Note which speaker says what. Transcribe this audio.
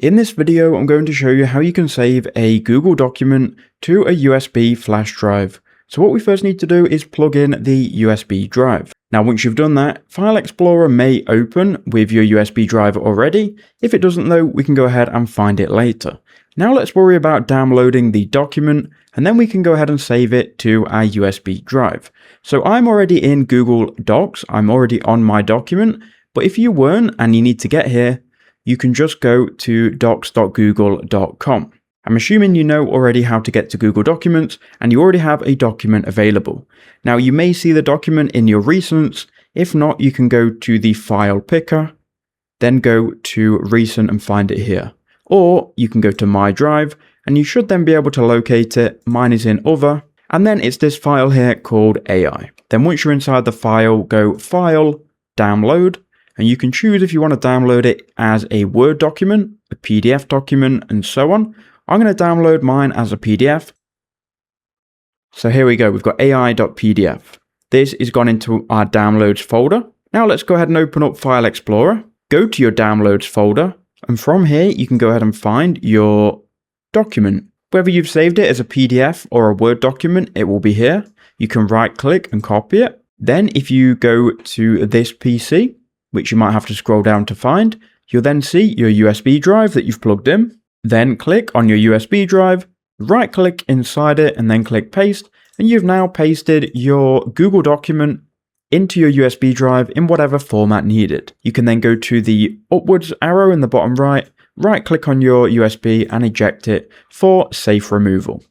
Speaker 1: In this video, I'm going to show you how you can save a Google document to a USB flash drive. So what we first need to do is plug in the USB drive. Now, once you've done that, File Explorer may open with your USB drive already. If it doesn't though, we can go ahead and find it later. Now let's worry about downloading the document, and then we can go ahead and save it to our USB drive. So I'm already in Google Docs, I'm already on my document, but if you weren't and you need to get here, you can just go to docs.google.com. I'm assuming you know already how to get to Google Documents and you already have a document available. Now you may see the document in your recents. If not, you can go to the file picker, then go to recent and find it here. Or you can go to my drive and you should then be able to locate it. Mine is in other, and then it's this file here called AI. Then once you're inside the file, go File, Download, and you can choose if you want to download it as a Word document, a PDF document, and so on. I'm going to download mine as a PDF. So here we go, we've got ai.pdf. This is gone into our downloads folder. Now let's go ahead and open up File Explorer, go to your downloads folder, and from here you can go ahead and find your document. Whether you've saved it as a PDF or a Word document, it will be here. You can right click and copy it. Then if you go to this PC, which you might have to scroll down to find, you'll then see your USB drive that you've plugged in. Then click on your USB drive, right click inside it and then click paste, and you've now pasted your Google document into your USB drive in whatever format needed. You can then go to the upwards arrow in the bottom right click on your USB and eject it for safe removal.